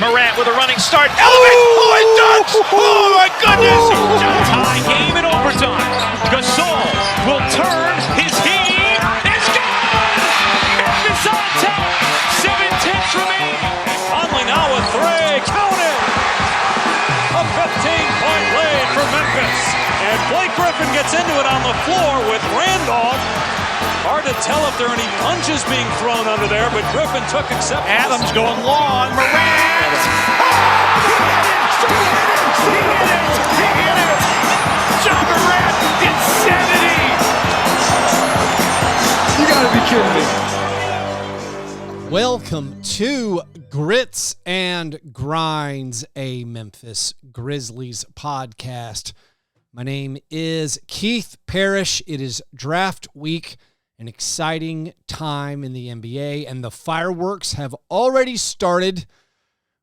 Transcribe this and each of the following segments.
Morant with a running start. Elevates. Oh, it dunks. Oh, my goodness. Tie game in overtime. Gasol will turn. His heat is gone. Memphis on top. 7 tenths remaining. Conley now a three. Count it. A 15-point lead for Memphis. And Blake Griffin gets into it on the floor with Randolph. Hard to tell if there are any punches being thrown under there, but Griffin took acceptance. Adams going long. Morant. He hit it. John Morant. Insanity. You gotta be kidding me. Welcome to Grits and Grinds, a Memphis Grizzlies podcast. My name is Keith Parrish. It is draft week, an exciting time in the NBA, and the fireworks have already started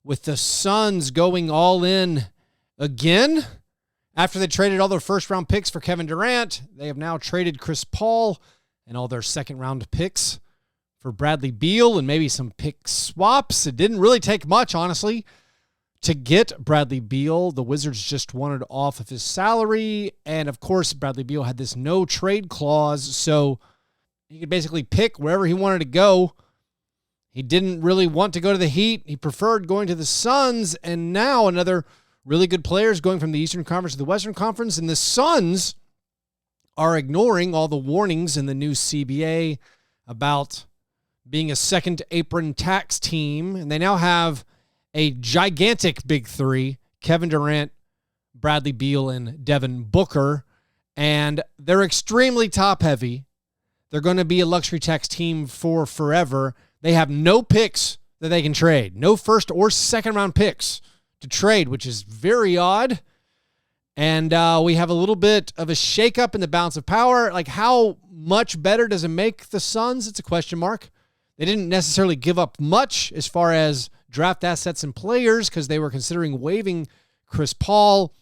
with the Suns going all in again. After they traded all their first-round picks for Kevin Durant, they have now traded Chris Paul and all their second-round picks for Bradley Beal and maybe some pick swaps. It didn't really take much, honestly, to get Bradley Beal. The Wizards just wanted off of his salary, and of course, Bradley Beal had this no-trade clause, so he could basically pick wherever he wanted to go. He didn't really want to go to the Heat. He preferred going to the Suns, and now another really good player is going from the Eastern Conference to the Western Conference, and the Suns are ignoring all the warnings in the new CBA about being a second apron tax team, and they now have a gigantic big three, Kevin Durant, Bradley Beal, and Devin Booker, and they're extremely top-heavy. They're going to be a luxury tax team for forever. They have no picks that they can trade, no first or second-round picks to trade, which is very odd. And we have a little bit of a shakeup in the balance of power. Like, how much better does it make the Suns? It's a question mark. They didn't necessarily give up much as far as draft assets and players because they were considering waiving Chris Paul.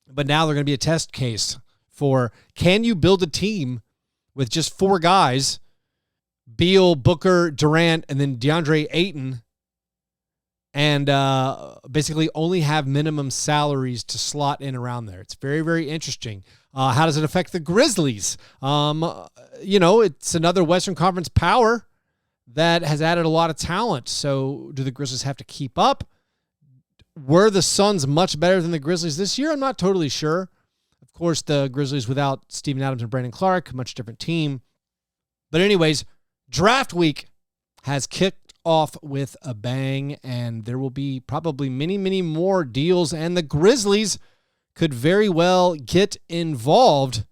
But now they're going to be a test case for, can you build a team with just four guys, Beal, Booker, Durant, and then DeAndre Ayton, and basically only have minimum salaries to slot in around there. It's very, very interesting. How does it affect the Grizzlies? It's another Western Conference power that has added a lot of talent. So do the Grizzlies have to keep up? Were the Suns much better than the Grizzlies this year? I'm not totally sure. Of course, the Grizzlies without Steven Adams and Brandon Clark, much different team. But anyways, draft week has kicked off with a bang, and there will be probably many, many more deals, and the Grizzlies could very well get involved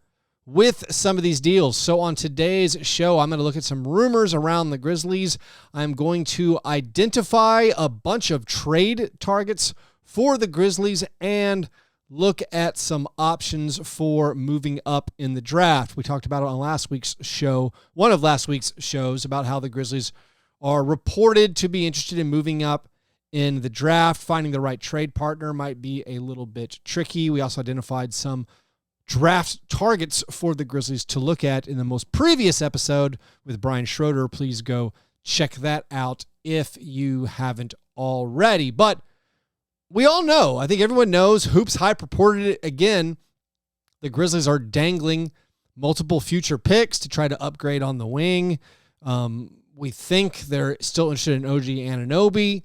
with some of these deals. So on today's show, I'm going to look at some rumors around the Grizzlies. I'm going to identify a bunch of trade targets for the Grizzlies and look at some options for moving up in the draft. We talked about it on last week's show, one of last week's shows, about how the Grizzlies are reported to be interested in moving up in the draft. Finding the right trade partner might be a little bit tricky. We also identified some draft targets for the Grizzlies to look at in the most previous episode with Brian Schroeder. Please go check that out if you haven't already. But we all know, I think everyone knows, Hoops Hype reported it again, the Grizzlies are dangling multiple future picks to try to upgrade on the wing. We think they're still interested in OG Anunoby.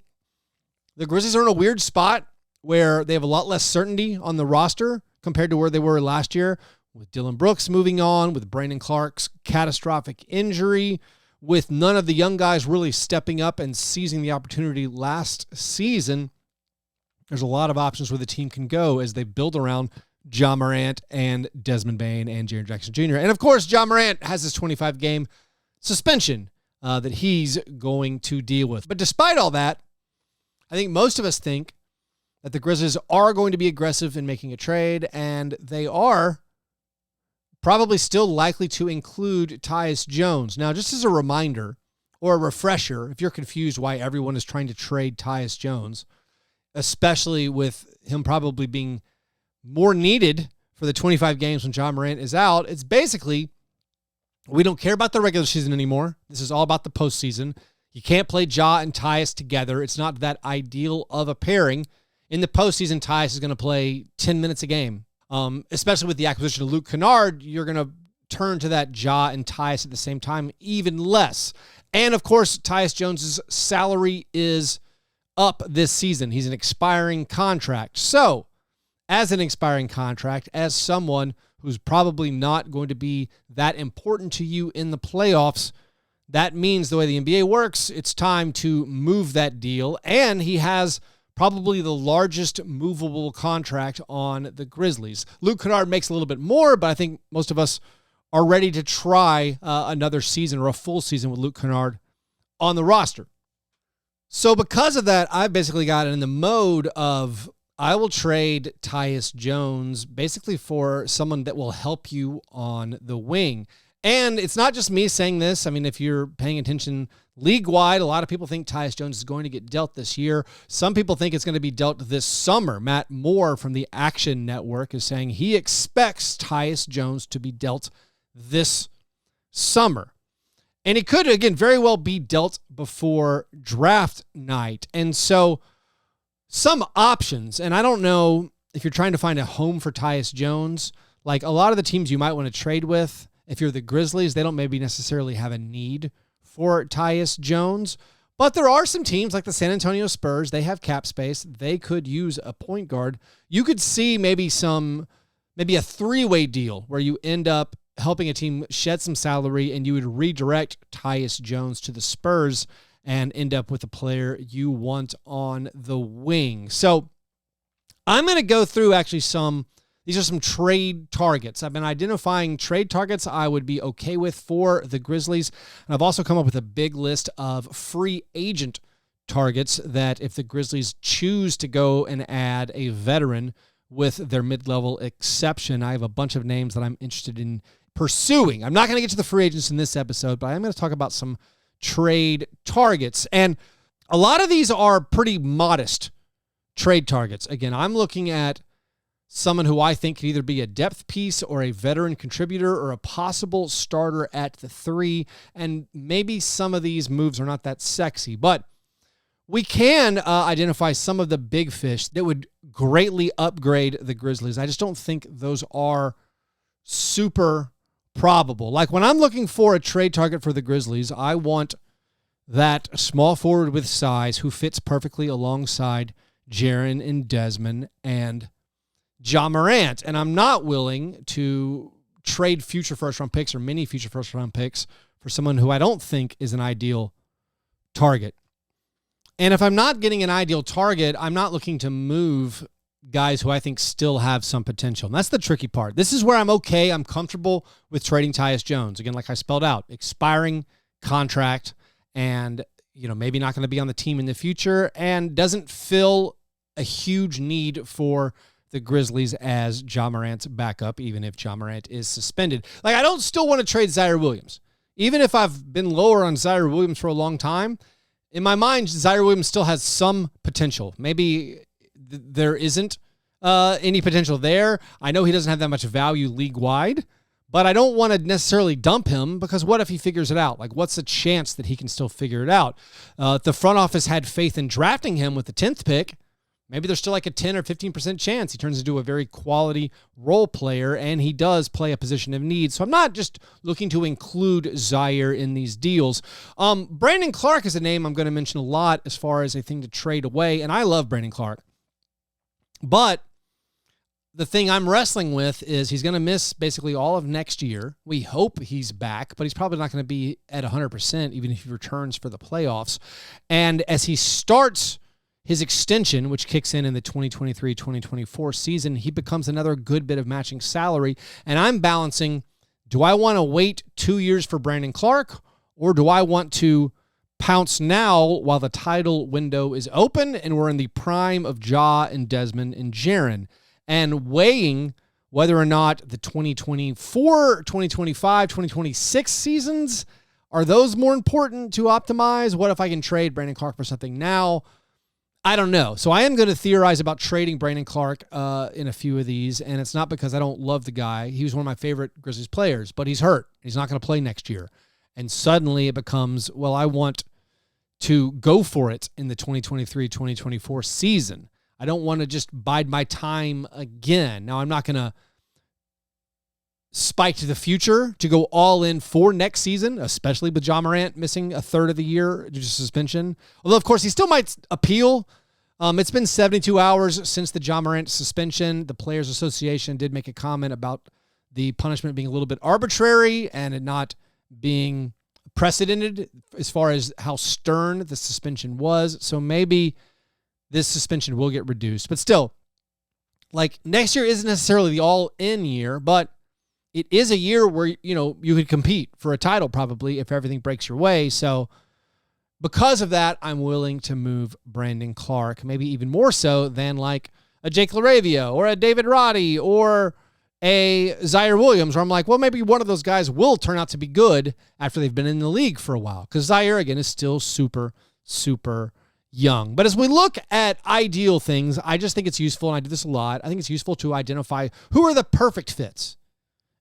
The Grizzlies are in a weird spot where they have a lot less certainty on the roster compared to where they were last year, with Dillon Brooks moving on, with Brandon Clark's catastrophic injury, with none of the young guys really stepping up and seizing the opportunity last season. There's a lot of options where the team can go as they build around Ja Morant and Desmond Bane and Jaren Jackson Jr. And of course, Ja Morant has his 25-game suspension that he's going to deal with. But despite all that, I think most of us think that the Grizzlies are going to be aggressive in making a trade, and they are probably still likely to include Tyus Jones. Now, just as a reminder or a refresher, if you're confused why everyone is trying to trade Tyus Jones, especially with him probably being more needed for the 25 games when Ja Morant is out, it's basically, we don't care about the regular season anymore. This is all about the postseason. You can't play Ja and Tyus together. It's not that ideal of a pairing. In the postseason, Tyus is going to play 10 minutes a game. Especially with the acquisition of Luke Kennard, you're going to turn to that Ja and Tyus at the same time even less. And, of course, Tyus Jones' salary is up this season. He's an expiring contract. So, as an expiring contract, as someone who's probably not going to be that important to you in the playoffs, that means the way the NBA works, it's time to move that deal. And he has probably the largest movable contract on the Grizzlies. Luke Kennard makes a little bit more, but I think most of us are ready to try another season or a full season with Luke Kennard on the roster. So because of that, I basically got in the mode of I will trade Tyus Jones basically for someone that will help you on the wing. And it's not just me saying this. I mean, if you're paying attention league-wide, a lot of people think Tyus Jones is going to get dealt this year. Some people think it's going to be dealt this summer. Matt Moore from the Action Network is saying he expects Tyus Jones to be dealt this summer. And it could, again, very well be dealt before draft night. And so some options, and I don't know if you're trying to find a home for Tyus Jones, like a lot of the teams you might want to trade with, if you're the Grizzlies, they don't maybe necessarily have a need for Tyus Jones. But there are some teams like the San Antonio Spurs. They have cap space. They could use a point guard. You could see maybe a three-way deal where you end up helping a team shed some salary and you would redirect Tyus Jones to the Spurs and end up with a player you want on the wing. So I'm going to go through actually these are some trade targets. I've been identifying trade targets I would be okay with for the Grizzlies. And I've also come up with a big list of free agent targets that if the Grizzlies choose to go and add a veteran with their mid-level exception, I have a bunch of names that I'm interested in pursuing. I'm not going to get to the free agents in this episode, but I'm going to talk about some trade targets. And a lot of these are pretty modest trade targets. Again, I'm looking at someone who I think could either be a depth piece or a veteran contributor or a possible starter at the 3. And maybe some of these moves are not that sexy, but we can identify some of the big fish that would greatly upgrade the Grizzlies. I just don't think those are super probable. Like when I'm looking for a trade target for the Grizzlies, I want that small forward with size who fits perfectly alongside Jaren and Desmond and Ja Morant. And I'm not willing to trade future first-round picks or many future first-round picks for someone who I don't think is an ideal target. And if I'm not getting an ideal target, I'm not looking to move guys who I think still have some potential. And that's the tricky part. This is where I'm okay. I'm comfortable with trading Tyus Jones. Again, like I spelled out, expiring contract and, maybe not going to be on the team in the future and doesn't fill a huge need for the Grizzlies as Ja Morant's backup, even if Ja Morant is suspended. Like, I don't still want to trade Zaire Williams. Even if I've been lower on Zaire Williams for a long time, in my mind, Zaire Williams still has some potential. Maybe there isn't any potential there. I know he doesn't have that much value league-wide, but I don't want to necessarily dump him because what if he figures it out? Like, what's the chance that he can still figure it out? The front office had faith in drafting him with the 10th pick. Maybe there's still like a 10 or 15% chance he turns into a very quality role player, and he does play a position of need. So I'm not just looking to include Zaire in these deals. Brandon Clark is a name I'm going to mention a lot as far as a thing to trade away, and I love Brandon Clark. But the thing I'm wrestling with is he's going to miss basically all of next year. We hope he's back, but he's probably not going to be at 100% even if he returns for the playoffs. And as he starts his extension, which kicks in the 2023-2024 season, he becomes another good bit of matching salary. And I'm balancing, do I want to wait 2 years for Brandon Clark, or do I want to pounce now while the title window is open and we're in the prime of Ja and Desmond and Jaren, and weighing whether or not the 2024, 2025, 2026 seasons, are those more important to optimize? What if I can trade Brandon Clark for something now? I don't know. So I am going to theorize about trading Brandon Clark in a few of these, and it's not because I don't love the guy. He was one of my favorite Grizzlies players, but he's hurt. He's not going to play next year. And suddenly it becomes, well, I want to go for it in the 2023-2024 season. I don't want to just bide my time again. Now, I'm not going to spike to the future to go all in for next season, especially with Ja Morant missing a third of the year due to suspension. Although, of course, he still might appeal. It's been 72 hours since the Ja Morant suspension. The Players Association did make a comment about the punishment being a little bit arbitrary and it not being precedented as far as how stern the suspension was. So maybe this suspension will get reduced. But still, like, next year isn't necessarily the all-in year, but it is a year where, you could compete for a title probably if everything breaks your way. So because of that, I'm willing to move Brandon Clark, maybe even more so than like a Jake LaRavia or a David Roddy or a Zaire Williams, where I'm like, well, maybe one of those guys will turn out to be good after they've been in the league for a while. Because Zaire, again, is still super, super young. But as we look at ideal things, I just think it's useful, and I do this a lot, I think it's useful to identify who are the perfect fits.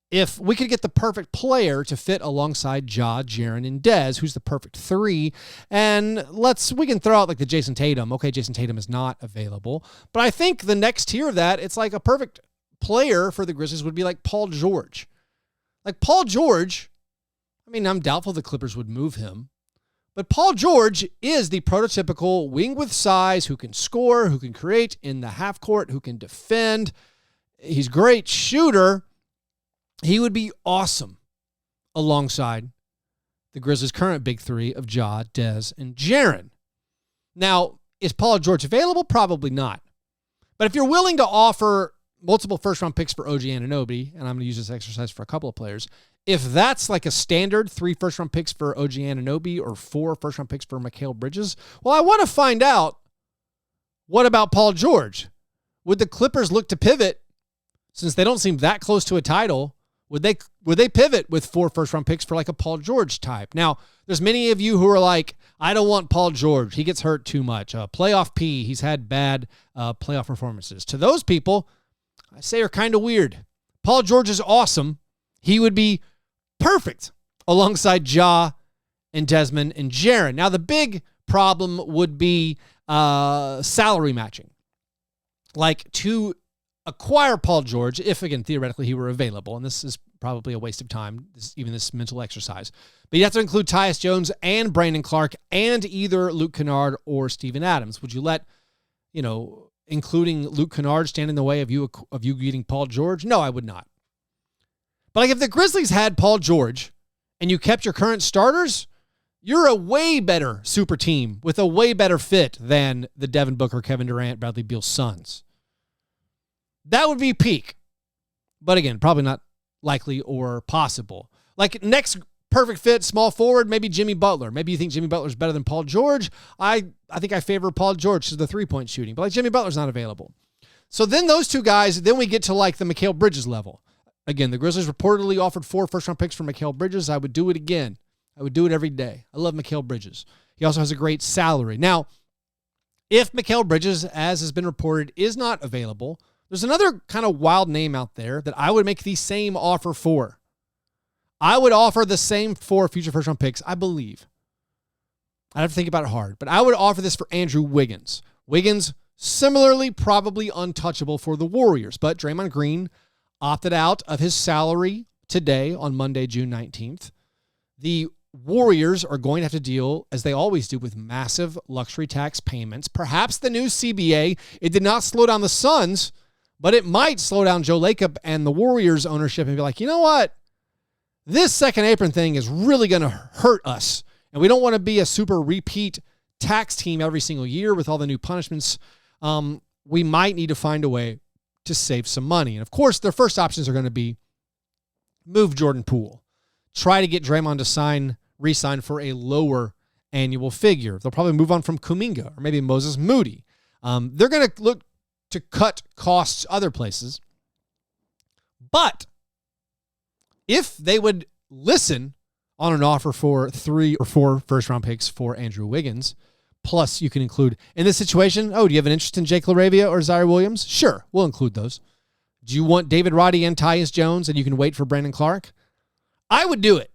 If we could get the perfect player to fit alongside Ja, Jaren, and Dez, who's the perfect three, and we can throw out like the Jason Tatum. Okay, Jason Tatum is not available. But I think the next tier of that, it's like a perfect player for the Grizzlies would be like Paul George. Like Paul George, I mean, I'm doubtful the Clippers would move him. But Paul George is the prototypical wing with size who can score, who can create in the half court, who can defend. He's a great shooter. He would be awesome alongside the Grizzlies' current big three of Ja, Dez, and Jaren. Now, is Paul George available? Probably not. But if you're willing to offer multiple first-round picks for OG Anunoby, and I'm going to use this exercise for a couple of players, if that's like a standard 3 first-round picks for OG Anunoby or 4 first-round picks for Mikal Bridges, well, I want to find out, what about Paul George? Would the Clippers look to pivot, since they don't seem that close to a title? Would they pivot with 4 first-round picks for like a Paul George type? Now, there's many of you who are like, I don't want Paul George. He gets hurt too much. Playoff P, he's had bad playoff performances. To those people, I say are kind of weird. Paul George is awesome. He would be perfect alongside Ja and Desmond and Jaren. Now, the big problem would be salary matching. Like, to acquire Paul George, if, again, theoretically he were available, and this is probably a waste of time, this mental exercise, but you have to include Tyus Jones and Brandon Clark and either Luke Kennard or Steven Adams. Would you let, including Luke Kennard, stand in the way of you getting Paul George? No, I would not. But like, if the Grizzlies had Paul George and you kept your current starters, you're a way better super team with a way better fit than the Devin Booker, Kevin Durant, Bradley Beal Suns. That would be peak. But again, probably not likely or possible. Like, next perfect fit, small forward, maybe Jimmy Butler. Maybe you think Jimmy Butler's better than Paul George. I think I favor Paul George to the three-point shooting. But like, Jimmy Butler's not available. So then those two guys, then we get to like the Mikal Bridges level. Again, the Grizzlies reportedly offered 4 first-round picks for Mikal Bridges. I would do it again. I would do it every day. I love Mikal Bridges. He also has a great salary. Now, if Mikal Bridges, as has been reported, is not available, there's another kind of wild name out there that I would make the same offer for. I would offer the same 4 future first-round picks, I believe. I'd have to think about it hard, but I would offer this for Andrew Wiggins. Wiggins, similarly, probably untouchable for the Warriors, but Draymond Green opted out of his salary today on Monday, June 19th. The Warriors are going to have to deal, as they always do, with massive luxury tax payments. Perhaps the new CBA, it did not slow down the Suns, but it might slow down Joe Lacob and the Warriors ownership and be like, you know what? This second apron thing is really going to hurt us. And we don't want to be a super repeat tax team every single year with all the new punishments. We might need to find a way to save some money. And of course, their first options are going to be move Jordan Poole. Try to get Draymond to re-sign for a lower annual figure. They'll probably move on from Kuminga or maybe Moses Moody. They're going to look to cut costs other places. But if they would listen on an offer for 3 or 4 first-round picks for Andrew Wiggins, plus you can include, in this situation, do you have an interest in Jake LaRavia or Zaire Williams? Sure, we'll include those. Do you want David Roddy and Tyus Jones and you can wait for Brandon Clark? I would do it.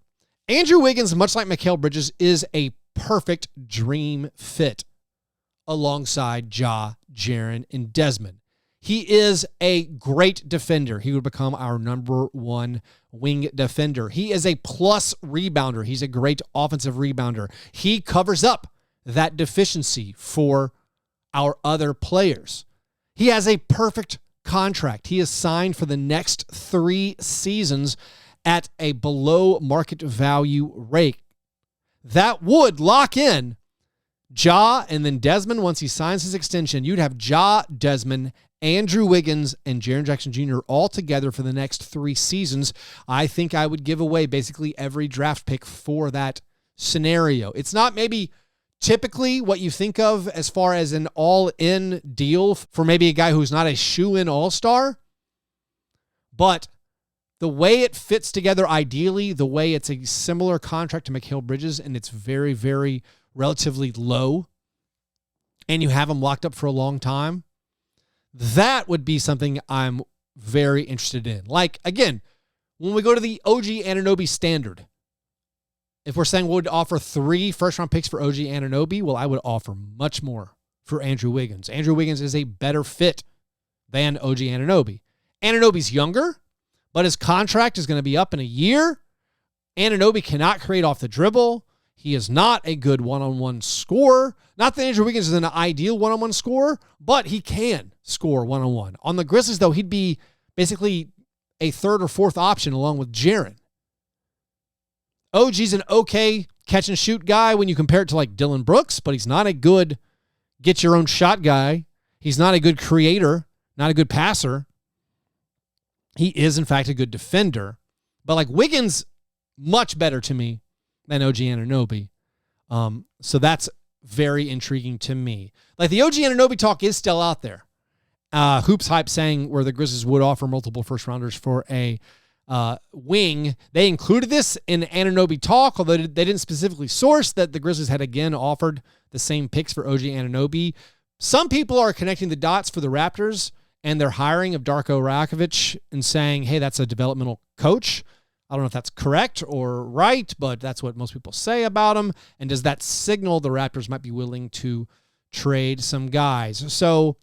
Andrew Wiggins, much like Mikal Bridges, is a perfect dream fit alongside Ja, Jaren, and Desmond. He is a great defender. He would become our number one wing defender. He is a plus rebounder. He's a great offensive rebounder. He covers up that deficiency for our other players. He has a perfect contract. He is signed for the next 3 seasons at a below market value rate. That would lock in Ja and then Desmond once he signs his extension. You'd have Ja, Desmond, Andrew Wiggins, and Jaren Jackson Jr. all together for the next 3 seasons. I think I would give away basically every draft pick for that scenario. It's not maybe typically what you think of as far as an all-in deal for maybe a guy who's not a shoe-in all-star, but the way it fits together ideally, the way it's a similar contract to Mikal Bridges and it's very, very relatively low, and you have him locked up for a long time, that would be something I'm very interested in. Like, again, when we go to the OG Anunoby standard, if we're saying we would offer 3 first-round picks for OG Anunoby, well, I would offer much more for Andrew Wiggins. Andrew Wiggins is a better fit than OG Anunoby. Anunoby's younger, but his contract is going to be up in a year. Anunoby cannot create off the dribble. He is not a good one-on-one scorer. Not that Andrew Wiggins is an ideal one-on-one scorer, but he can score one-on-one. On the Grizzlies, though, he'd be basically a 3rd or 4th option along with Jaren. OG's an okay catch-and-shoot guy when you compare it to like Dylan Brooks, but he's not a good get-your-own-shot guy. He's not a good creator, not a good passer. He is, in fact, a good defender. But like Wiggins, much better to me than OG Anunoby. So that's very intriguing to me. Like the OG Anunoby talk is still out there. Hoops Hype saying where the Grizzlies would offer multiple first-rounders for a wing. They included this in Anunoby talk, although they didn't specifically source that the Grizzlies had again offered the same picks for OG Anunoby. Some people are connecting the dots for the Raptors and their hiring of Darko Rakovic and saying, hey, that's a developmental coach. I don't know if that's correct or right, but that's what most people say about him. And does that signal the Raptors might be willing to trade some guys? So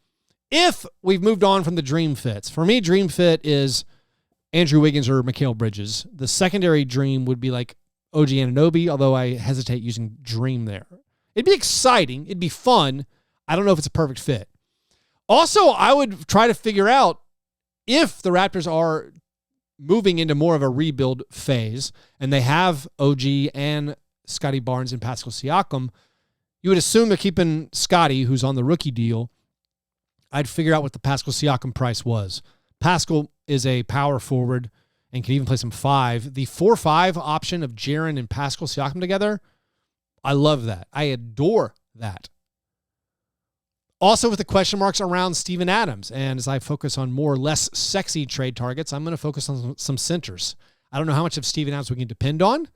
if we've moved on from the dream fits, for me, dream fit is Andrew Wiggins or Mikal Bridges. The secondary dream would be like OG Anunoby, although I hesitate using dream there. It'd be exciting. It'd be fun. I don't know if it's a perfect fit. Also, I would try to figure out if the Raptors are moving into more of a rebuild phase and they have OG and Scotty Barnes and Pascal Siakam, you would assume they're keeping Scotty, who's on the rookie deal. I'd figure out what the Pascal Siakam price was. Pascal is a power forward and can even play some 5. The 4-5 option of Jaren and Pascal Siakam together, I love that. I adore that. Also with the question marks around Steven Adams, and as I focus on more or less sexy trade targets, I'm going to focus on some centers. I don't know how much of Steven Adams we can depend on,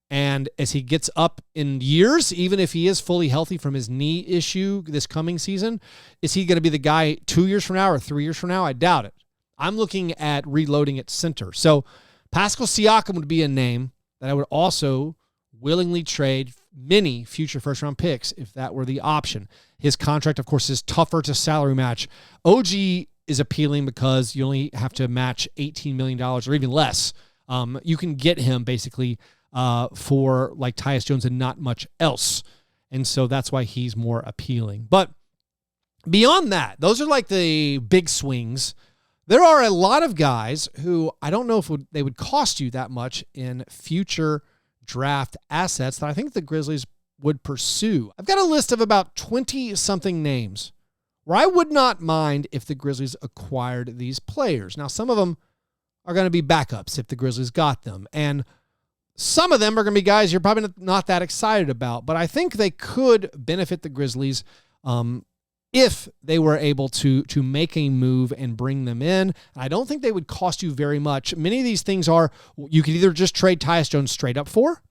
and as he gets up in years, even if he is fully healthy from his knee issue this coming season, is he going to be the guy 2 years from now or 3 years from now? I doubt it. I'm looking at reloading at center. So Pascal Siakam would be a name that I would also willingly trade many future first-round picks if that were the option. His contract, of course, is tougher to salary match. OG is appealing because you only have to match $18 million or even less. You can get him basically for like Tyus Jones and not much else. And so that's why he's more appealing. But beyond that, those are like the big swings. There are a lot of guys who I don't know if they would cost you that much in future draft assets that I think the Grizzlies would pursue. I've got a list of about 20-something names where I would not mind if the Grizzlies acquired these players. Now, some of them are going to be backups if the Grizzlies got them, and some of them are going to be guys you're probably not that excited about, but I think they could benefit the Grizzlies if they were able to make a move and bring them in. I don't think they would cost you very much. Many of these things are, you could either just trade Tyus Jones straight up for.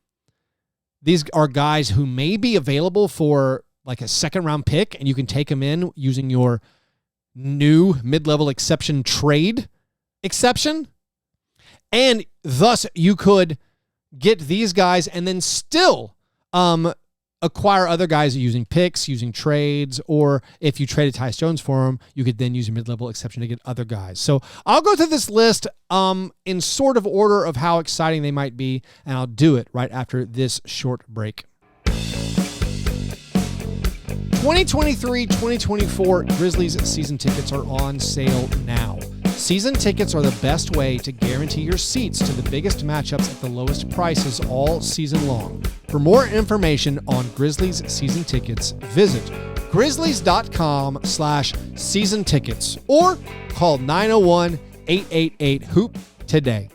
These are guys who may be available for like a second-round pick, and you can take them in using your new mid-level exception trade exception. And thus, you could get these guys and then still acquire other guys using picks, using trades, or if you traded Tyus Jones for him, you could then use your mid-level exception to get other guys. So I'll go through this list in sort of order of how exciting they might be, and I'll do it right after this short break. 2023-2024 Grizzlies season tickets are on sale now. Season tickets are the best way to guarantee your seats to the biggest matchups at the lowest prices all season long. For more information on Grizzlies season tickets, visit grizzlies.com/season tickets or call 901-888-HOOP today.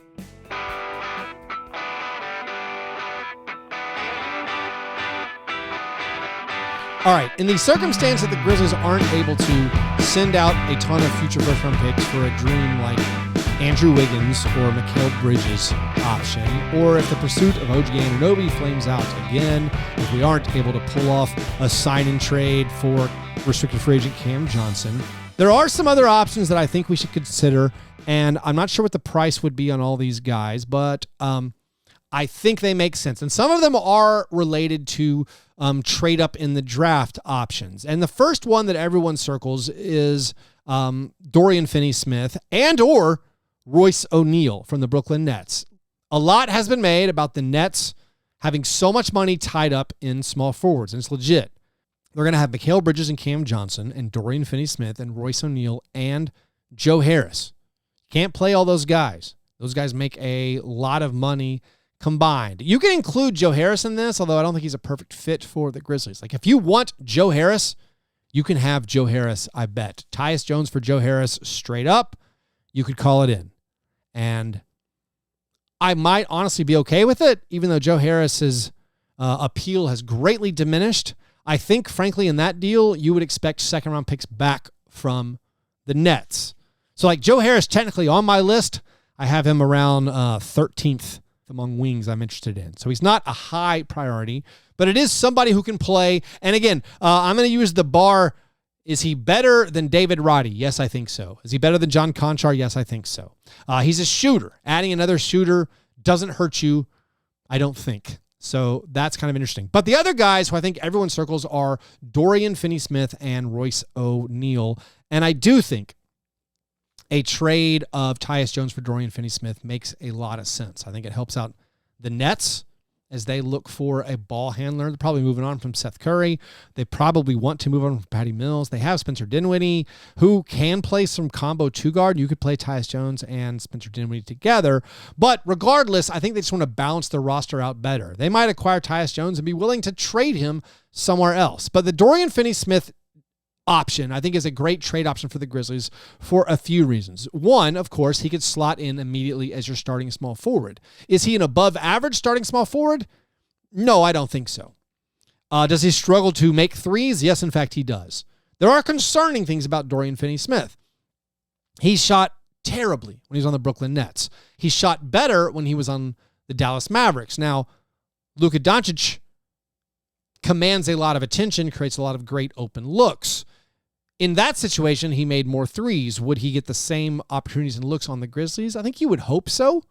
All right, in the circumstance that the Grizzlies aren't able to send out a ton of future first-round picks for a dream like Andrew Wiggins or Mikal Bridges option, or if the pursuit of OG Anunoby flames out again, if we aren't able to pull off a sign-and-trade for restricted free agent Cam Johnson, there are some other options that I think we should consider, and I'm not sure what the price would be on all these guys, but I think they make sense. And some of them are related to trade up in the draft options. And the first one that everyone circles is Dorian Finney-Smith and or Royce O'Neal from the Brooklyn Nets. A lot has been made about the Nets having so much money tied up in small forwards, and it's legit. They're going to have Mikal Bridges and Cam Johnson and Dorian Finney-Smith and Royce O'Neal and Joe Harris. Can't play all those guys. Those guys make a lot of money combined. You can include Joe Harris in this, although I don't think he's a perfect fit for the Grizzlies. Like, if you want Joe Harris, you can have Joe Harris, I bet. Tyus Jones for Joe Harris straight up, you could call it in. And I might honestly be okay with it, even though Joe Harris's appeal has greatly diminished. I think, frankly, in that deal, you would expect second-round picks back from the Nets. So, like, Joe Harris, technically on my list, I have him around 13th among wings I'm interested in. So he's not a high priority, but it is somebody who can play. And again, I'm going to use the bar. Is he better than David Roddy? Yes, I think so. Is he better than John Conchar? Yes, I think so. He's a shooter. Adding another shooter doesn't hurt you, I don't think. So that's kind of interesting. But the other guys who I think everyone circles are Dorian Finney-Smith and Royce O'Neal. And I do think a trade of Tyus Jones for Dorian Finney-Smith makes a lot of sense. I think it helps out the Nets as they look for a ball handler. They're probably moving on from Seth Curry. They probably want to move on from Patty Mills. They have Spencer Dinwiddie, who can play some combo two-guard. You could play Tyus Jones and Spencer Dinwiddie together. But regardless, I think they just want to balance their roster out better. They might acquire Tyus Jones and be willing to trade him somewhere else. But the Dorian Finney-Smith option, I think, is a great trade option for the Grizzlies for a few reasons. One, of course, he could slot in immediately as your starting small forward. Is he an above average starting small forward? No, I don't think so. Does he struggle to make threes? Yes, in fact, he does. There are concerning things about Dorian Finney-Smith. He shot terribly when he was on the Brooklyn Nets. He shot better when he was on the Dallas Mavericks. Now, Luka Doncic commands a lot of attention, creates a lot of great open looks. In that situation, he made more threes. Would he get the same opportunities and looks on the Grizzlies? I think you would hope so.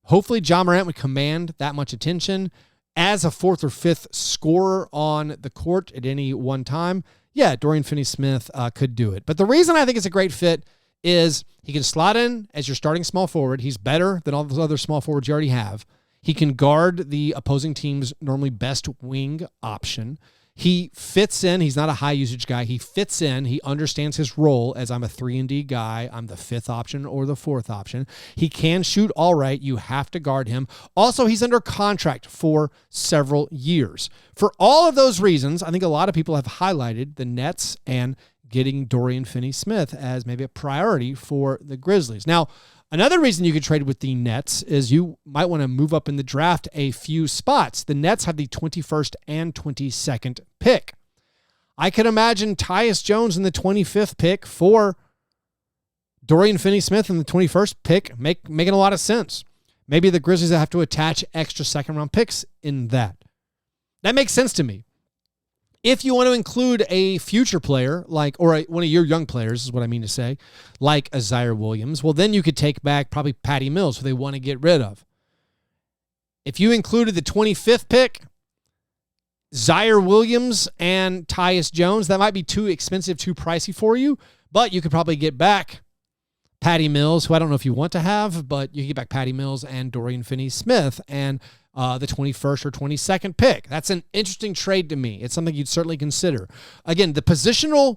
Hopefully, Ja Morant would command that much attention as a fourth or fifth scorer on the court at any one time. Yeah, Dorian Finney-Smith could do it. But the reason I think it's a great fit is he can slot in as your starting small forward. He's better than all those other small forwards you already have. He can guard the opposing team's normally best wing option. He fits in. He's not a high usage guy. He fits in. He understands his role as I'm a 3-and-D guy. I'm the fifth option or the fourth option. He can shoot all right. You have to guard him. Also, he's under contract for several years. For all of those reasons, I think a lot of people have highlighted the Nets and getting Dorian Finney-Smith as maybe a priority for the Grizzlies. Now, another reason you could trade with the Nets is you might want to move up in the draft a few spots. The Nets have the 21st and 22nd pick. I could imagine Tyus Jones in the 25th pick for Dorian Finney-Smith in the 21st pick making a lot of sense. Maybe the Grizzlies have to attach extra second-round picks in that. That makes sense to me. If you want to include a future player, one of your young players is what I mean to say, like a Zaire Williams, well, then you could take back probably Patty Mills, who they want to get rid of. If you included the 25th pick, Zaire Williams and Tyus Jones, that might be too expensive, too pricey for you, but you could probably get back Patty Mills, who I don't know if you want to have, but you can get back Patty Mills and Dorian Finney-Smith and the 21st or 22nd pick. That's an interesting trade to me. It's something you'd certainly consider. Again, the positional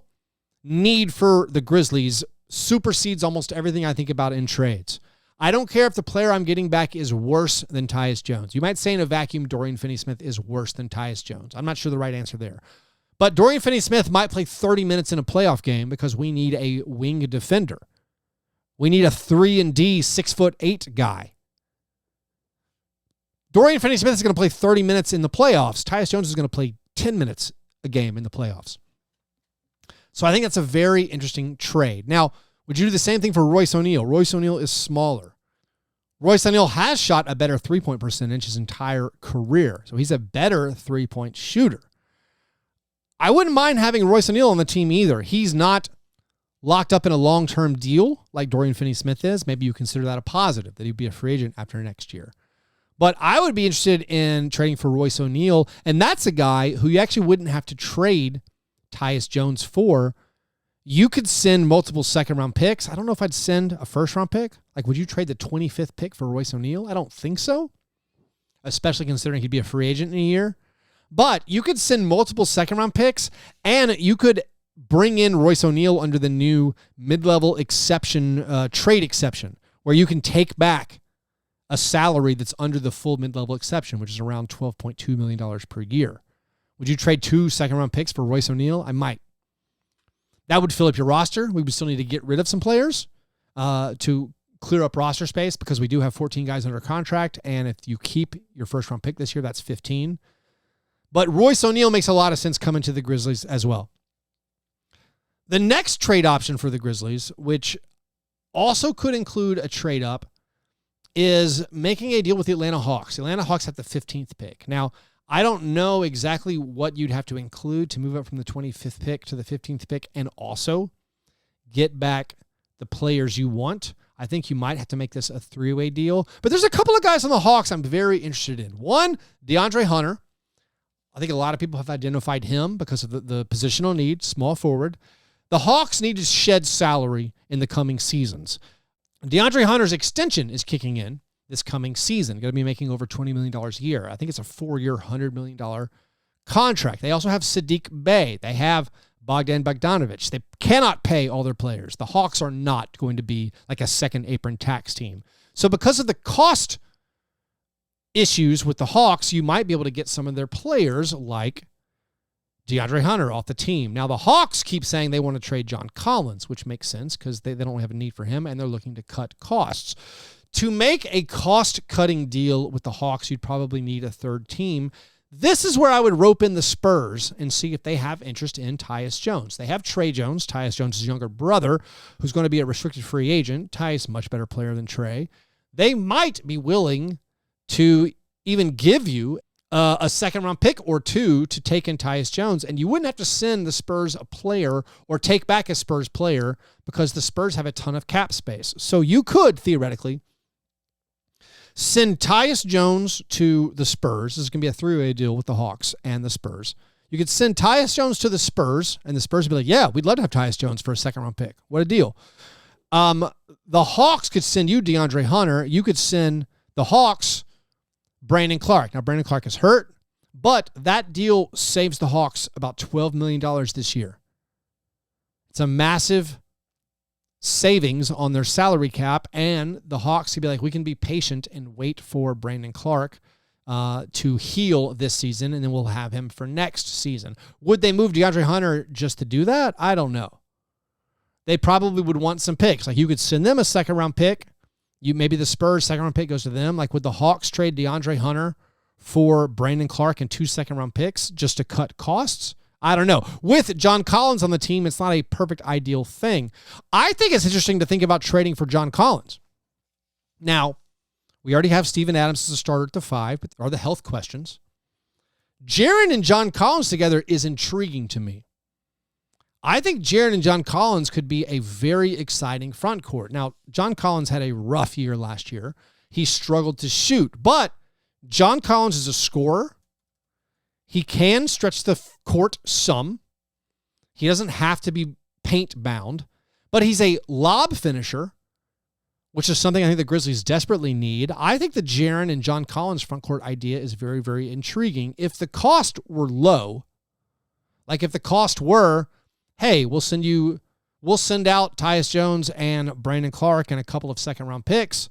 need for the Grizzlies supersedes almost everything I think about in trades. I don't care if the player I'm getting back is worse than Tyus Jones. You might say in a vacuum Dorian Finney-Smith is worse than Tyus Jones. I'm not sure the right answer there. But Dorian Finney-Smith might play 30 minutes in a playoff game because we need a wing defender. We need a 3-and-D 6'8" guy. Dorian Finney-Smith is going to play 30 minutes in the playoffs. Tyus Jones is going to play 10 minutes a game in the playoffs. So I think that's a very interesting trade. Now, would you do the same thing for Royce O'Neal? Royce O'Neal is smaller. Royce O'Neal has shot a better three-point percentage his entire career, so he's a better three-point shooter. I wouldn't mind having Royce O'Neal on the team either. He's not locked up in a long-term deal like Dorian Finney-Smith is. Maybe you consider that a positive, that he'd be a free agent after next year. But I would be interested in trading for Royce O'Neal, and that's a guy who you actually wouldn't have to trade Tyus Jones for. You could send multiple second-round picks. I don't know if I'd send a first-round pick. Like, would you trade the 25th pick for Royce O'Neal? I don't think so, especially considering he'd be a free agent in a year. But you could send multiple second-round picks, and you could bring in Royce O'Neal under the new mid-level exception, trade exception, where you can take back a salary that's under the full mid-level exception, which is around $12.2 million per year. Would you trade 2 second-round picks for Royce O'Neal? I might. That would fill up your roster. We would still need to get rid of some players to clear up roster space because we do have 14 guys under contract, and if you keep your first-round pick this year, that's 15. But Royce O'Neal makes a lot of sense coming to the Grizzlies as well. The next trade option for the Grizzlies, which also could include a trade-up, is making a deal with the Atlanta Hawks. The Atlanta Hawks have the 15th pick. Now, I don't know exactly what you'd have to include to move up from the 25th pick to the 15th pick and also get back the players you want. I think you might have to make this a three-way deal. But there's a couple of guys on the Hawks I'm very interested in. One, DeAndre Hunter. I think a lot of people have identified him because of the positional need, small forward. The Hawks need to shed salary in the coming seasons. DeAndre Hunter's extension is kicking in this coming season. Going to be making over $20 million a year. I think it's a 4-year, $100 million contract. They also have Sadiq Bey. They have Bogdan Bogdanovic. They cannot pay all their players. The Hawks are not going to be like a second apron tax team. So because of the cost issues with the Hawks, you might be able to get some of their players like DeAndre Hunter off the team. Now, the Hawks keep saying they want to trade John Collins, which makes sense because they don't have a need for him, and they're looking to cut costs. To make a cost-cutting deal with the Hawks, you'd probably need a third team. This is where I would rope in the Spurs and see if they have interest in Tyus Jones. They have Trey Jones, Tyus Jones' younger brother, who's going to be a restricted free agent. Tyus, much better player than Trey. They might be willing to even give you a second-round pick or two to take in Tyus Jones, and you wouldn't have to send the Spurs a player or take back a Spurs player because the Spurs have a ton of cap space. So you could, theoretically, send Tyus Jones to the Spurs. This is going to be a three-way deal with the Hawks and the Spurs. You could send Tyus Jones to the Spurs, and the Spurs would be like, yeah, we'd love to have Tyus Jones for a second-round pick. What a deal. The Hawks could send you DeAndre Hunter. You could send the Hawks Brandon Clark. Now, Brandon Clark is hurt, but that deal saves the Hawks about $12 million this year. It's a massive savings on their salary cap, and the Hawks could be like, we can be patient and wait for Brandon Clark to heal this season, and then we'll have him for next season. Would they move DeAndre Hunter just to do that? I don't know. They probably would want some picks. Like, you could send them a second-round pick. Maybe the Spurs' second-round pick goes to them. Like, would the Hawks trade DeAndre Hunter for Brandon Clark and 2 second-round picks just to cut costs? I don't know. With John Collins on the team, it's not a perfect ideal thing. I think it's interesting to think about trading for John Collins. Now, we already have Steven Adams as a starter at the 5, but there are the health questions. Jaren and John Collins together is intriguing to me. I think Jaren and John Collins could be a very exciting front court. Now, John Collins had a rough year last year. He struggled to shoot, but John Collins is a scorer. He can stretch the court some. He doesn't have to be paint bound, but he's a lob finisher, which is something I think the Grizzlies desperately need. I think the Jaren and John Collins front court idea is very, very intriguing. If the cost were low, like if the cost were, hey, we'll send out Tyus Jones and Brandon Clark and a couple of second-round picks.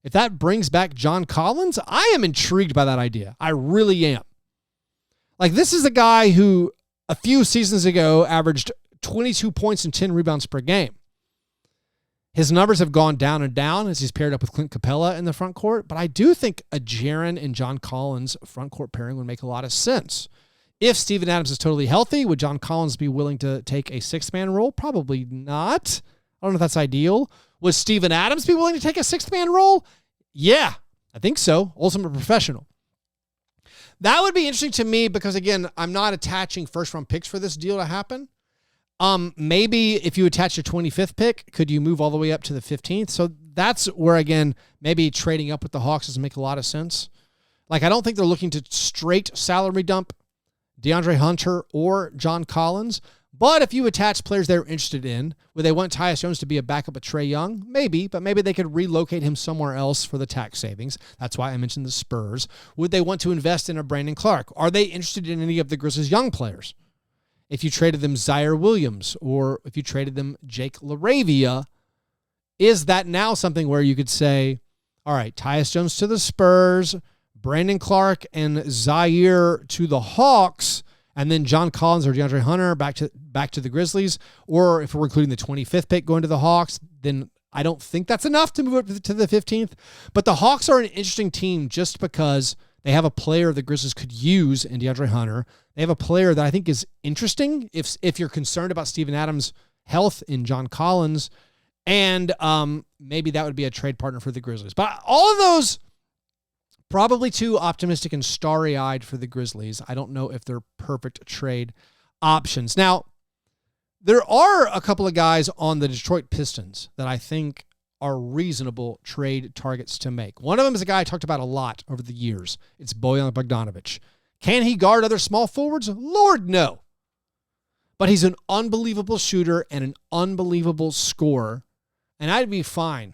If that brings back John Collins, I am intrigued by that idea. I really am. Like, this is a guy who a few seasons ago averaged 22 points and 10 rebounds per game. His numbers have gone down and down as he's paired up with Clint Capella in the front court, but I do think a Jaren and John Collins front court pairing would make a lot of sense. If Steven Adams is totally healthy, would John Collins be willing to take a sixth-man role? Probably not. I don't know if that's ideal. Would Steven Adams be willing to take a sixth-man role? Yeah, I think so. Ultimate professional. That would be interesting to me because, again, I'm not attaching first-round picks for this deal to happen. Maybe if you attach your 25th pick, could you move all the way up to the 15th? So that's where, again, maybe trading up with the Hawks doesn't make a lot of sense. Like, I don't think they're looking to straight salary dump DeAndre Hunter or John Collins. But if you attach players they're interested in, would they want Tyus Jones to be a backup of Trae Young? Maybe, but maybe they could relocate him somewhere else for the tax savings. That's why I mentioned the Spurs. Would they want to invest in a Brandon Clark? Are they interested in any of the Grizzlies' young players? If you traded them Zaire Williams or if you traded them Jake LaRavia, is that now something where you could say, all right, Tyus Jones to the Spurs, Brandon Clark and Zaire to the Hawks, and then John Collins or DeAndre Hunter back to the Grizzlies? Or if we're including the 25th pick going to the Hawks, then I don't think that's enough to move up to the 15th. But the Hawks are an interesting team just because they have a player the Grizzlies could use in DeAndre Hunter. They have a player that I think is interesting if you're concerned about Steven Adams' health in John Collins. And maybe that would be a trade partner for the Grizzlies. But all of those, probably too optimistic and starry-eyed for the Grizzlies. I don't know if they're perfect trade options. Now, there are a couple of guys on the Detroit Pistons that I think are reasonable trade targets to make. One of them is a guy I talked about a lot over the years. It's Bojan Bogdanovic. Can he guard other small forwards? Lord, no. But he's an unbelievable shooter and an unbelievable scorer, and I'd be fine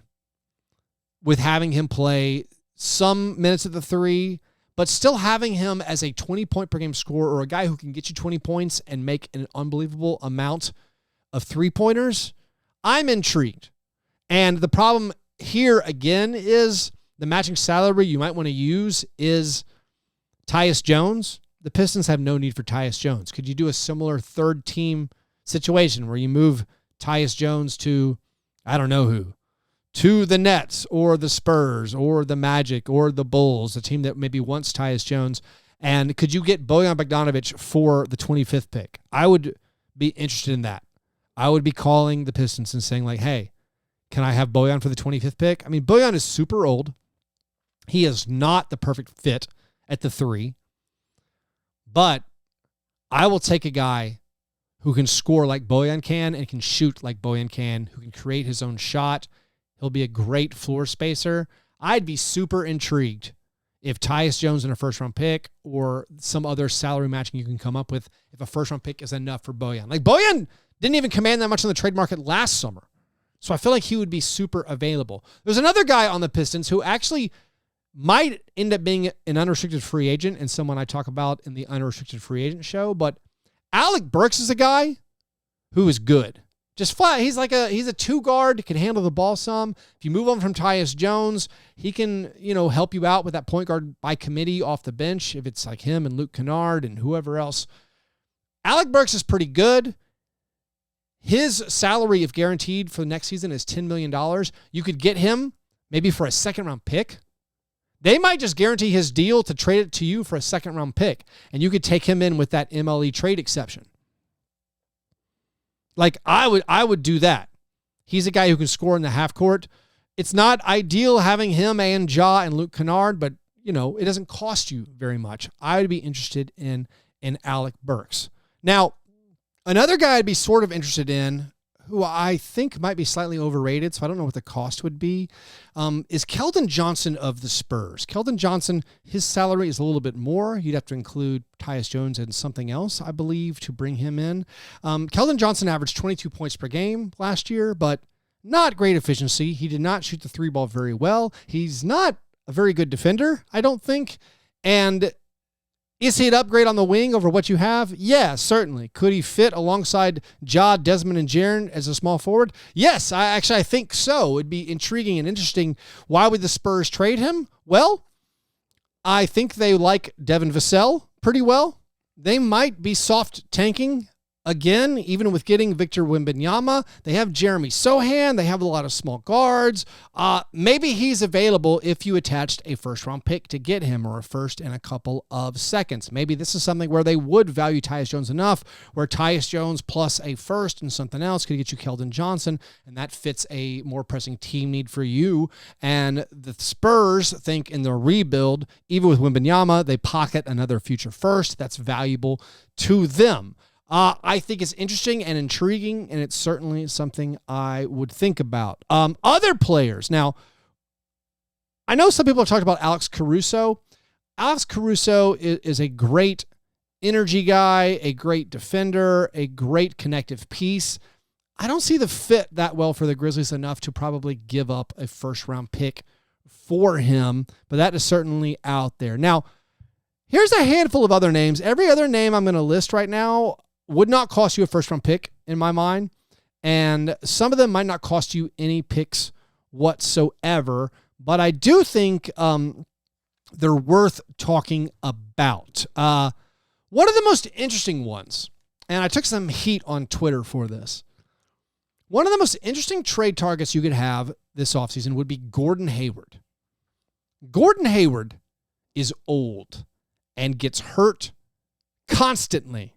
with having him play some minutes at the three, but still having him as a 20-point per game scorer or a guy who can get you 20 points and make an unbelievable amount of three-pointers. I'm intrigued. And the problem here, again, is the matching salary you might want to use is Tyus Jones. The Pistons have no need for Tyus Jones. Could you do a similar third-team situation where you move Tyus Jones to, I don't know who, to the Nets or the Spurs or the Magic or the Bulls, a team that maybe wants Tyus Jones? And could you get Bojan Bogdanovic for the 25th pick? I would be interested in that. I would be calling the Pistons and saying, like, hey, can I have Bojan for the 25th pick? I mean, Bojan is super old. He is not the perfect fit at the three. But I will take a guy who can score like Bojan can and can shoot like Bojan can, who can create his own shot. He'll be a great floor spacer. I'd be super intrigued if Tyus Jones in a first-round pick or some other salary matching you can come up with, if a first-round pick is enough for Bojan. Like, Bojan didn't even command that much on the trade market last summer. So I feel like he would be super available. There's another guy on the Pistons who actually might end up being an unrestricted free agent and someone I talk about in the unrestricted free agent show, but Alec Burks is a guy who is good. Just flat. He's a two guard, can handle the ball some. If you move on from Tyus Jones, he can, help you out with that point guard by committee off the bench if it's like him and Luke Kennard and whoever else. Alec Burks is pretty good. His salary, if guaranteed for the next season, is $10 million. You could get him maybe for a second-round pick. They might just guarantee his deal to trade it to you for a second-round pick, and you could take him in with that MLE trade exception. Like, I would do that. He's a guy who can score in the half court. It's not ideal having him and Ja and Luke Kennard, but, it doesn't cost you very much. I would be interested in Alec Burks. Now, another guy I'd be sort of interested in who I think might be slightly overrated, so I don't know what the cost would be, is Keldon Johnson of the Spurs. Keldon Johnson, his salary is a little bit more. You'd have to include Tyus Jones and something else, I believe, to bring him in. Keldon Johnson averaged 22 points per game last year, but not great efficiency. He did not shoot the three ball very well. He's not a very good defender, I don't think. And is he an upgrade on the wing over what you have? Yeah, certainly. Could he fit alongside Ja, Desmond, and Jaren as a small forward? Yes, I think so. It'd be intriguing and interesting. Why would the Spurs trade him? Well, I think they like Devin Vassell pretty well. They might be soft tanking again, even with getting Victor Wembanyama. They have Jeremy Sohan. They have a lot of small guards. Maybe he's available if you attached a first-round pick to get him, or a first and a couple of seconds. Maybe this is something where they would value Tyus Jones enough, where Tyus Jones plus a first and something else could get you Keldon Johnson, and that fits a more pressing team need for you. And the Spurs think in their rebuild, even with Wembanyama, they pocket another future first. That's valuable to them. I think it's interesting and intriguing, and it's certainly something I would think about. Other players. Now, I know some people have talked about Alex Caruso. Alex Caruso is a great energy guy, a great defender, a great connective piece. I don't see the fit that well for the Grizzlies enough to probably give up a first-round pick for him, but that is certainly out there. Now, here's a handful of other names. Every other name I'm going to list right now would not cost you a first-round pick in my mind, and some of them might not cost you any picks whatsoever, but I do think they're worth talking about. One of the most interesting ones, and I took some heat on Twitter for this, one of the most interesting trade targets you could have this offseason would be Gordon Hayward. Gordon Hayward is old and gets hurt constantly.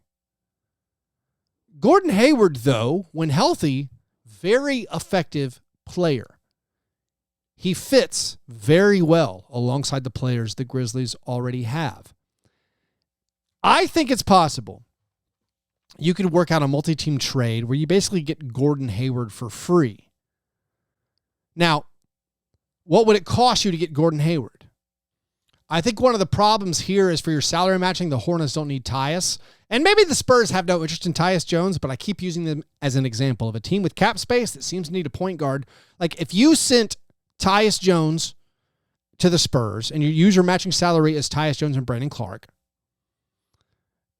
Gordon Hayward, though, when healthy, very effective player. He fits very well alongside the players the Grizzlies already have. I think it's possible you could work out a multi-team trade where you basically get Gordon Hayward for free. Now, what would it cost you to get Gordon Hayward? I think one of the problems here is for your salary matching, the Hornets don't need Tyus. And maybe the Spurs have no interest in Tyus Jones, but I keep using them as an example of a team with cap space that seems to need a point guard. Like, if you sent Tyus Jones to the Spurs and you use your matching salary as Tyus Jones and Brandon Clark,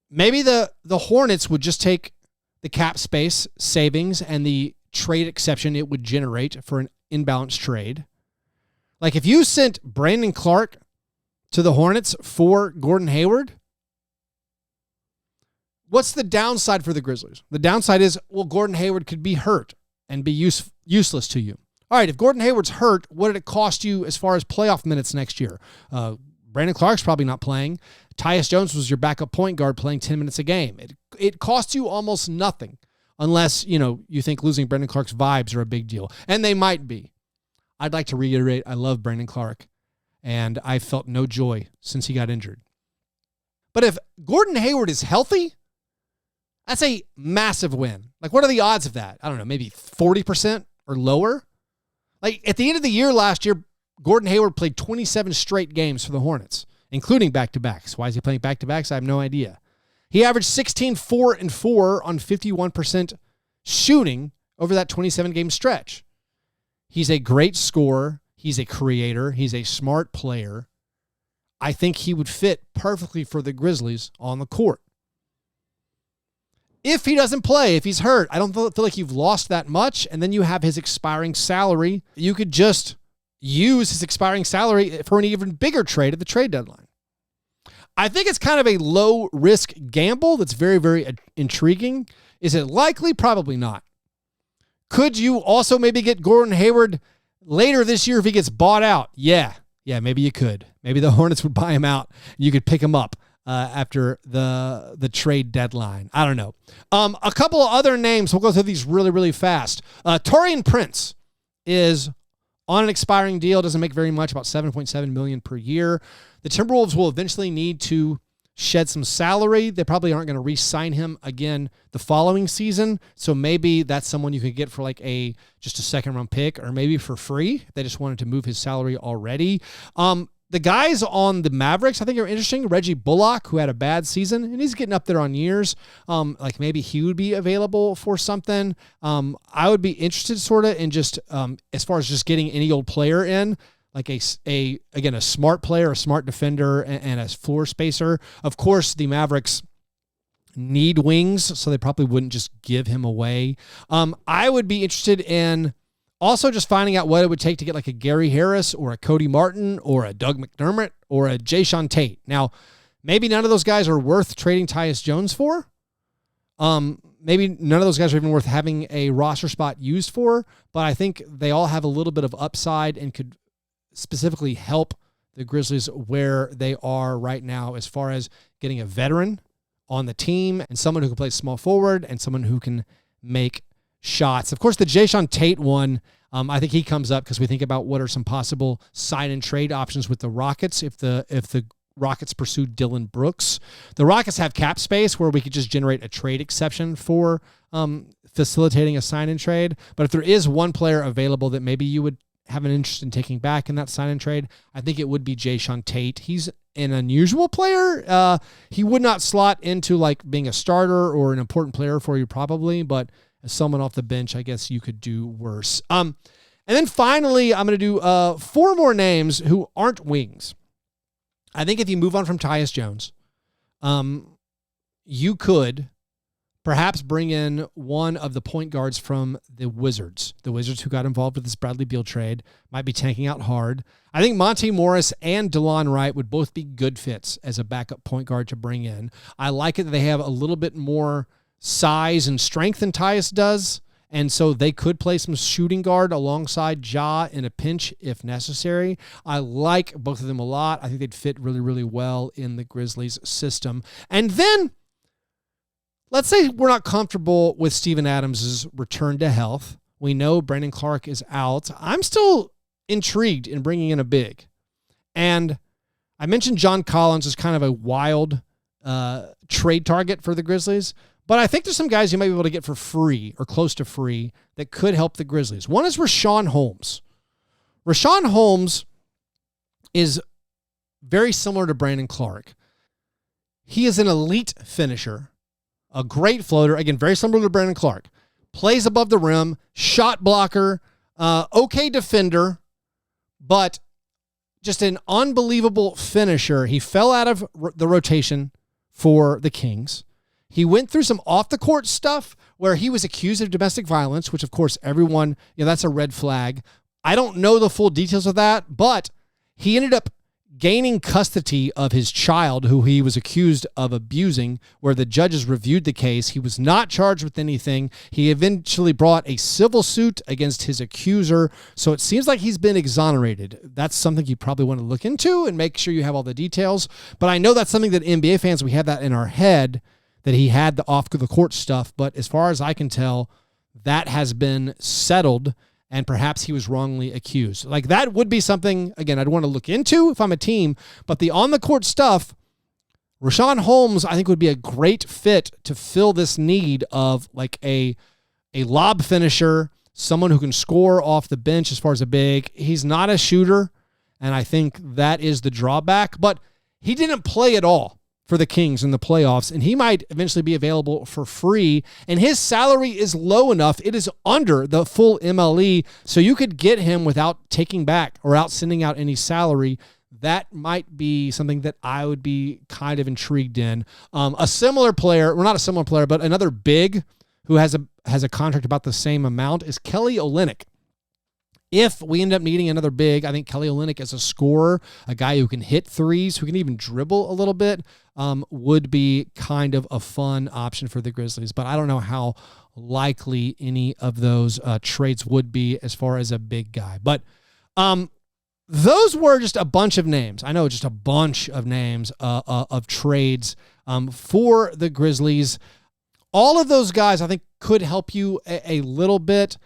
maybe the Hornets would just take the cap space savings and the trade exception it would generate for an imbalanced trade. Like, if you sent Brandon Clark to the Hornets for Gordon Hayward, what's the downside for the Grizzlies? The downside is, well, Gordon Hayward could be hurt and be useless to you. All right, if Gordon Hayward's hurt, what did it cost you as far as playoff minutes next year? Brandon Clark's probably not playing. Tyus Jones was your backup point guard playing 10 minutes a game. It costs you almost nothing unless, you think losing Brandon Clark's vibes are a big deal. And they might be. I'd like to reiterate, I love Brandon Clark, and I felt no joy since he got injured. But if Gordon Hayward is healthy, that's a massive win. Like, what are the odds of that? I don't know, maybe 40% or lower? Like, at the end of the year last year, Gordon Hayward played 27 straight games for the Hornets, including back-to-backs. Why is he playing back-to-backs? I have no idea. He averaged 16, 4, and 4 on 51% shooting over that 27-game stretch. He's a great scorer. He's a creator. He's a smart player. I think he would fit perfectly for the Grizzlies on the court. If he doesn't play, if he's hurt, I don't feel like you've lost that much, and then you have his expiring salary. You could just use his expiring salary for an even bigger trade at the trade deadline. I think it's kind of a low-risk gamble that's very, very intriguing. Is it likely? Probably not. Could you also maybe get Gordon Hayward later this year if he gets bought out? Yeah, maybe you could. Maybe the Hornets would buy him out. You could pick him up after the trade deadline. I don't know. A couple of other names. We'll go through these really, really fast. Taurean Prince is on an expiring deal. Doesn't make very much, about $7.7 million per year. The Timberwolves will eventually need to shed some salary. They probably aren't going to re-sign him again the following season. So maybe that's someone you could get for like just a second round pick, or maybe for free. They just wanted to move his salary already. The guys on the Mavericks, I think, are interesting. Reggie Bullock, who had a bad season, and he's getting up there on years. Like maybe he would be available for something. I would be interested sort of in just as far as just getting any old player in, like a smart player, a smart defender, and a floor spacer. Of course, the Mavericks need wings, so they probably wouldn't just give him away. I would be interested in also just finding out what it would take to get like a Gary Harris or a Cody Martin or a Doug McDermott or a Jayshawn Tate. Now, maybe none of those guys are worth trading Tyus Jones for. Maybe none of those guys are even worth having a roster spot used for, but I think they all have a little bit of upside and could specifically help the Grizzlies where they are right now as far as getting a veteran on the team and someone who can play small forward and someone who can make shots. Of course, the Jayshawn Tate one, I think he comes up because we think about what are some possible sign and trade options with the Rockets if the Rockets pursue Dylan Brooks. The Rockets have cap space where we could just generate a trade exception for facilitating a sign and trade. But if there is one player available that maybe you would have an interest in taking back in that sign and trade, I think it would be Jayshawn Tate. He's an unusual player. He would not slot into like being a starter or an important player for you probably, but as someone off the bench, I guess you could do worse. And then finally, I'm going to do 4 more names who aren't wings. I think if you move on from Tyus Jones, you could perhaps bring in one of the point guards from the Wizards. The Wizards who got involved with this Bradley Beal trade might be tanking out hard. I think Monte Morris and DeLon Wright would both be good fits as a backup point guard to bring in. I like it that they have a little bit more size and strength than Tyus does, and so they could play some shooting guard alongside Ja in a pinch if necessary. I like both of them a lot. I think they'd fit really, really well in the Grizzlies system. And then let's say we're not comfortable with Steven Adams' return to health. We know Brandon Clark is out. I'm still intrigued in bringing in a big. And I mentioned John Collins is kind of a wild trade target for the Grizzlies. But I think there's some guys you might be able to get for free or close to free that could help the Grizzlies. One is Richaun Holmes. Richaun Holmes is very similar to Brandon Clark. He is an elite finisher, a great floater, again, very similar to Brandon Clark. Plays above the rim, shot blocker, okay defender, but just an unbelievable finisher. He fell out of the rotation for the Kings. He went through some off-the-court stuff where he was accused of domestic violence, which, of course, everyone, that's a red flag. I don't know the full details of that, but he ended up gaining custody of his child who he was accused of abusing, where the judges reviewed the case. He was not charged with anything. He eventually brought a civil suit against his accuser, so it seems like he's been exonerated. That's something you probably want to look into and make sure you have all the details, but I know that's something that NBA fans, we have that in our head, that he had the off-the-court stuff, but as far as I can tell, that has been settled, and perhaps he was wrongly accused. Like, that would be something, again, I'd want to look into if I'm a team, but the on-the-court stuff, Richaun Holmes, I think, would be a great fit to fill this need of, like, a lob finisher, someone who can score off the bench as far as a big. He's not a shooter, and I think that is the drawback, but he didn't play at all for the Kings in the playoffs, and he might eventually be available for free, and his salary is low enough. It is under the full MLE, so you could get him without taking back or out sending out any salary. That might be something that I would be kind of intrigued in. A similar player, well, not a similar player, but another big who has a contract about the same amount is Kelly Olynyk. If we end up needing another big, I think Kelly Olynyk as a scorer, a guy who can hit threes, who can even dribble a little bit, would be kind of a fun option for the Grizzlies. But I don't know how likely any of those trades would be as far as a big guy. But those were just a bunch of names. I know, just a bunch of names of trades for the Grizzlies. All of those guys, I think, could help you a little bit.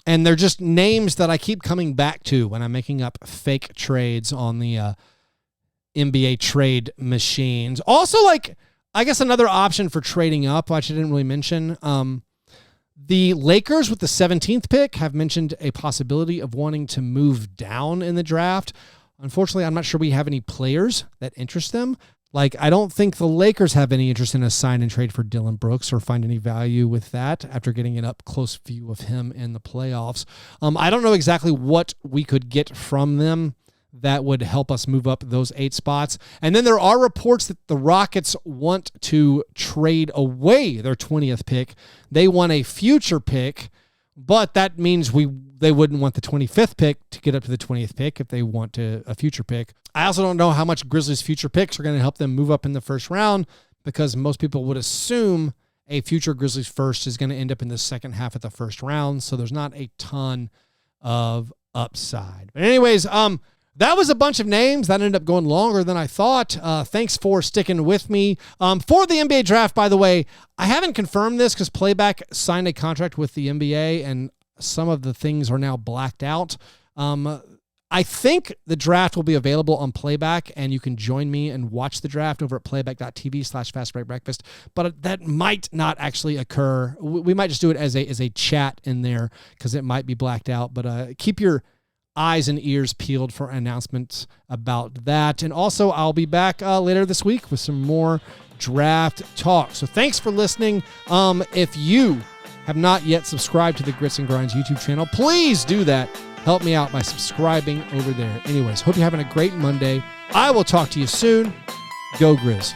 And they're just names that I keep coming back to when I'm making up fake trades on the NBA trade machines. Also, like, I guess another option for trading up, which I didn't really mention. The Lakers with the 17th pick have mentioned a possibility of wanting to move down in the draft. Unfortunately, I'm not sure we have any players that interest them. Like, I don't think the Lakers have any interest in a sign and trade for Dillon Brooks or find any value with that after getting an up-close view of him in the playoffs. I don't know exactly what we could get from them that would help us move up those 8 spots. And then there are reports that the Rockets want to trade away their 20th pick. They want a future pick, but that means they wouldn't want the 25th pick to get up to the 20th pick if they want a future pick. I also don't know how much Grizzlies future picks are going to help them move up in the first round, because most people would assume a future Grizzlies first is going to end up in the second half of the first round. So there's not a ton of upside. But anyways, that was a bunch of names that ended up going longer than I thought. Thanks for sticking with me. For the NBA draft, by the way, I haven't confirmed this because Playback signed a contract with the NBA and some of the things are now blacked out. I think the draft will be available on Playback, and you can join me and watch the draft over at playback.tv/fastbreakbreakfast, but that might not actually occur. We might just do it as a chat in there because it might be blacked out, but keep your eyes and ears peeled for announcements about that. And also, I'll be back later this week with some more draft talk. So thanks for listening. If you have not yet subscribed to the Grits and Grinds YouTube channel, please do that. Help me out by subscribing over there. Anyways, hope you're having a great Monday. I will talk to you soon. Go Grizz.